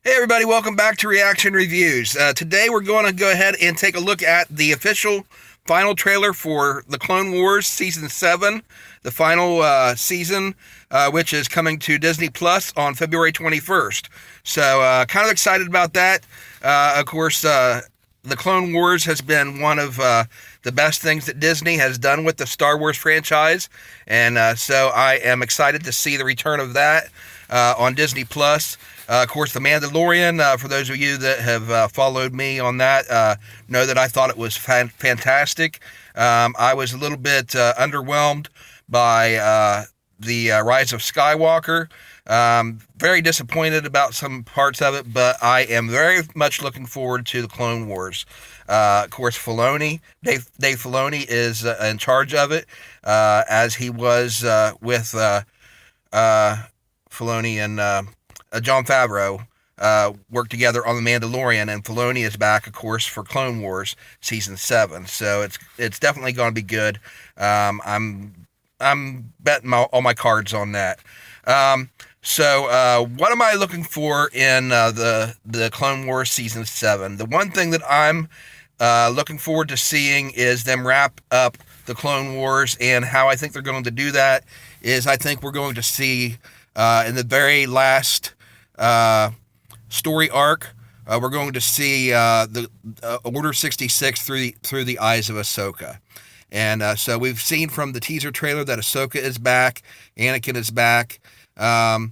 Hey everybody, welcome back to Reaction Reviews. Today we're going to go ahead and take a look at the official final trailer for The Clone Wars Season 7, the final season, which is coming to Disney Plus on February 21st. So kind of excited about that. Of course, The Clone Wars has been one of the best things that Disney has done with the Star Wars franchise, and so I am excited to see the return of that on Disney Plus. Of course, The Mandalorian, for those of you that have followed me on that, know that I thought it was fantastic. I was a little bit underwhelmed by the Rise of Skywalker. Very disappointed about some parts of it, but I am very much looking forward to the Clone Wars. Of course, Dave Filoni is in charge of it, as he was with Filoni and Jon Favreau worked together on The Mandalorian, and Filoni is back, of course, for Clone Wars Season 7. So it's definitely going to be good. I'm betting all my cards on that. So what am I looking for in the Clone Wars Season 7? The one thing that I'm looking forward to seeing is them wrap up the Clone Wars, and how I think they're going to do that is I think we're going to see in the very last story arc, we're going to see the Order 66 through the eyes of Ahsoka. And so we've seen from the teaser trailer that Ahsoka is back, Anakin is back, so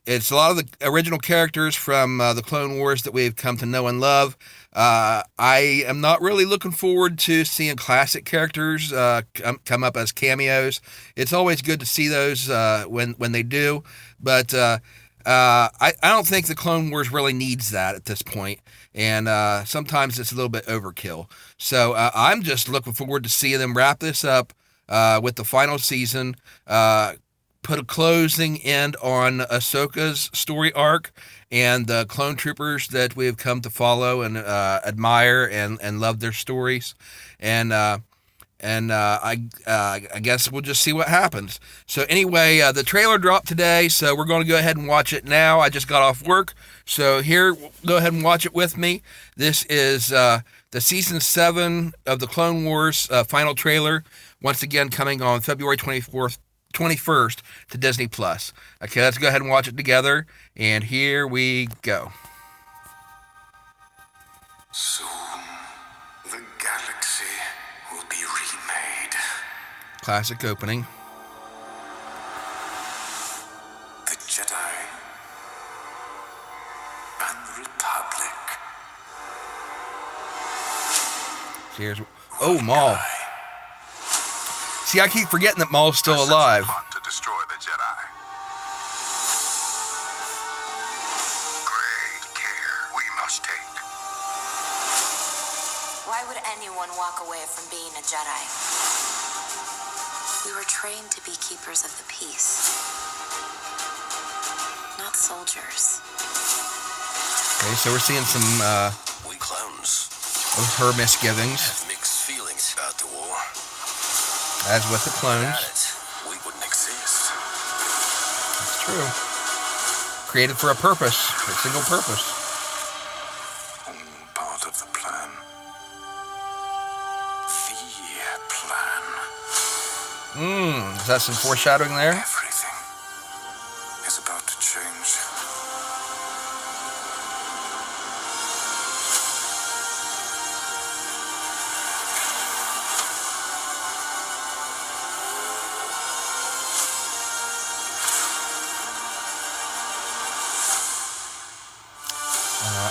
it's a lot of the original characters from the Clone Wars that we've come to know and love. I am not really looking forward to seeing classic characters come up as cameos. It's always good to see those when they do, but I don't think the Clone Wars really needs that at this point, and sometimes it's a little bit overkill. So I'm just looking forward to seeing them wrap this up with the final season, put a closing end on Ahsoka's story arc and the clone troopers that we have come to follow and admire and love their stories. And I guess we'll just see what happens. So anyway, the trailer dropped today, so we're going to go ahead and watch it now. I just got off work, so here, go ahead and watch it with me. This is the Season 7 of the Clone Wars final trailer, once again coming on February 21st to Disney Plus. Okay, let's go ahead and watch it together, and here we go. Soon, the galaxy will be remade. Classic opening. The Jedi and the Republic. Here's Maul. See, I keep forgetting that Maul's still alive. To destroy the Jedi. Great care we must take. Why would anyone walk away from being a Jedi? We were trained to be keepers of the peace, not soldiers. Okay, so we're seeing some We clones of her misgivings, have mixed feelings about the war. as with the clones. Without it, we wouldn't exist. It's true. Created for a purpose, for a single purpose. All part of the plan. The plan. Is that some foreshadowing there? Everything is about to change.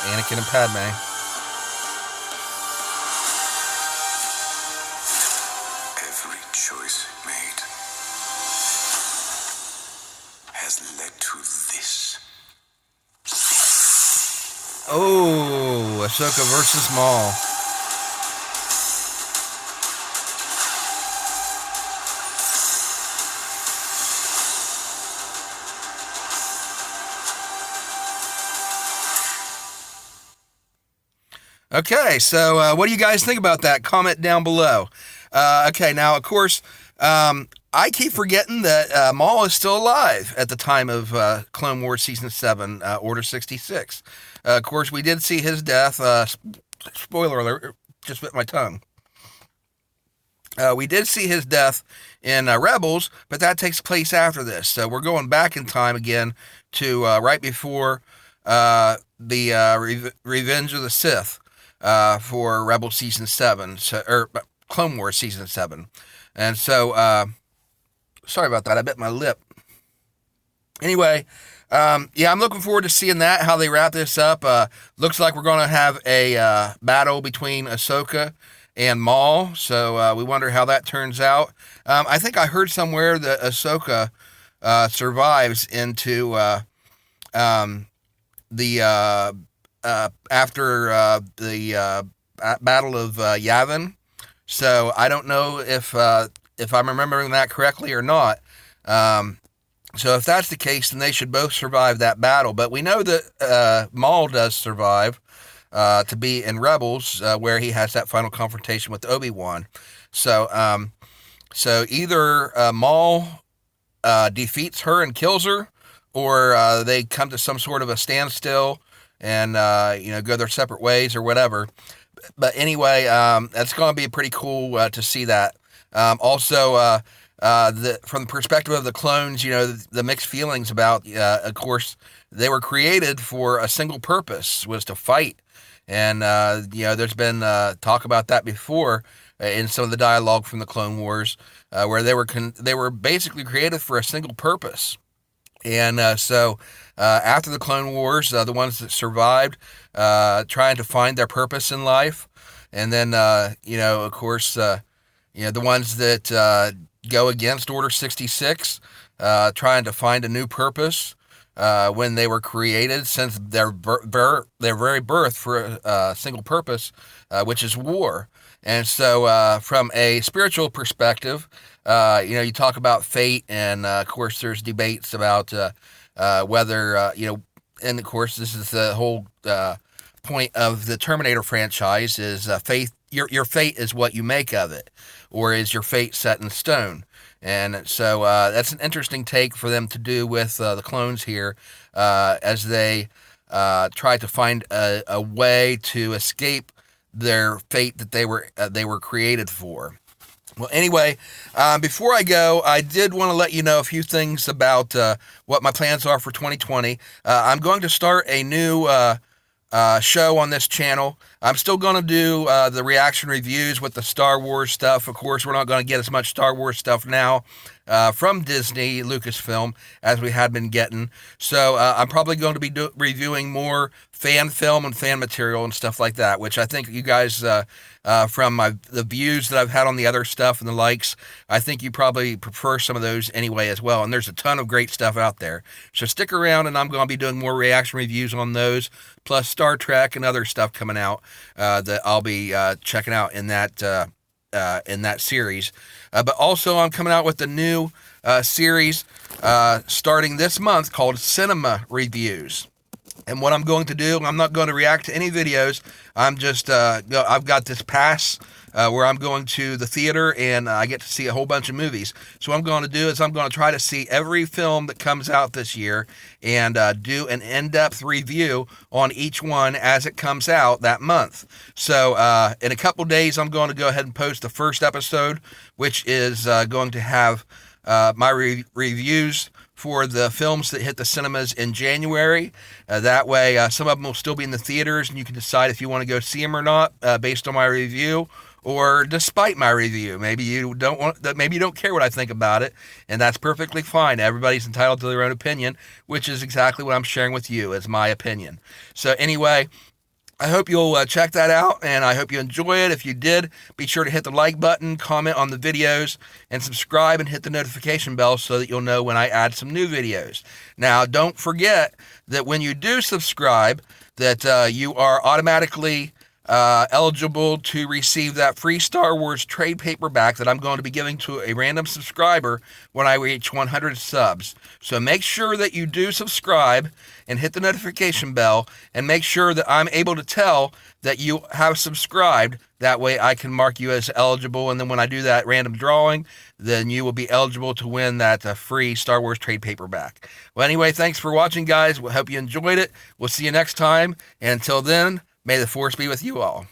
Anakin and Padme. Every choice made has led to this. Oh, Ahsoka versus Maul. Okay, so what do you guys think about that? Comment down below. Okay, now, of course, I keep forgetting that Maul is still alive at the time of Clone Wars Season 7, Order 66. Of course, we did see his death. Spoiler alert, just bit my tongue. We did see his death in Rebels, but that takes place after this. So we're going back in time again to right before the Revenge of the Sith for Rebel Season 7, or Clone Wars Season 7. And so, sorry about that, I bit my lip. Anyway, yeah, I'm looking forward to seeing that, how they wrap this up. Looks like we're going to have a battle between Ahsoka and Maul, so we wonder how that turns out. I think I heard somewhere that Ahsoka survives into the after the Battle of Yavin. So I don't know if I'm remembering that correctly or not. So if that's the case, then they should both survive that battle. But we know that Maul does survive to be in Rebels, where he has that final confrontation with Obi-Wan. So so either Maul defeats her and kills her, or they come to some sort of a standstill and go their separate ways or whatever. But anyway, that's going to be pretty cool to see that. Also, from the perspective of the clones, the mixed feelings about, of course, they were created for a single purpose, was to fight. And, there's been talk about that before in some of the dialogue from the Clone Wars, where they were basically created for a single purpose. And so after the Clone Wars, the ones that survived, trying to find their purpose in life. And then, of course, the ones that go against Order 66, trying to find a new purpose when they were created, since their very birth for a single purpose, which is war. And so from a spiritual perspective, you talk about fate, and of course there's debates about whether, and of course this is the whole point of the Terminator franchise, is faith. Your fate is what you make of it, or is your fate set in stone? And so that's an interesting take for them to do with the clones here, as they try to find a way to escape their fate that they were created for. Well, anyway, before I go, I did want to let you know a few things about what my plans are for 2020. I'm going to start a new show on this channel. I'm still going to do the reaction reviews with the Star Wars stuff. Of course, we're not going to get as much Star Wars stuff now from Disney, Lucasfilm, as we had been getting. So I'm probably going to be reviewing more fan film and fan material and stuff like that, which I think you guys, from the views that I've had on the other stuff and the likes, I think you probably prefer some of those anyway as well. And there's a ton of great stuff out there. So stick around, and I'm going to be doing more reaction reviews on those, plus Star Trek and other stuff coming out that I'll be checking out in that series. But also, I'm coming out with a new series starting this month called Cinema Reviews. And what I'm going to do, I'm not going to react to any videos. I'm just, I've got this pass where I'm going to the theater, and I get to see a whole bunch of movies. So what I'm going to do is I'm going to try to see every film that comes out this year, and do an in-depth review on each one as it comes out that month. So in a couple days, I'm going to go ahead and post the first episode, which is going to have my reviews for the films that hit the cinemas in January. That way, some of them will still be in the theaters, and you can decide if you want to go see them or not, based on my review, or despite my review. Maybe you don't care what I think about it, and that's perfectly fine. Everybody's entitled to their own opinion, which is exactly what I'm sharing with you as my opinion. So anyway, I hope you'll check that out, and I hope you enjoy it. If you did, be sure to hit the like button, comment on the videos, and subscribe and hit the notification bell so that you'll know when I add some new videos. Now, don't forget that when you do subscribe, that you are automatically eligible to receive that free Star Wars trade paperback that I'm going to be giving to a random subscriber when I reach 100 subs. So make sure that you do subscribe and hit the notification bell, and make sure that I'm able to tell that you have subscribed. That way I can mark you as eligible, and then when I do that random drawing, then you will be eligible to win that free Star Wars trade paperback. Well, anyway, thanks for watching, guys. We hope you enjoyed it. We'll see you next time. And until then, may the Force be with you all.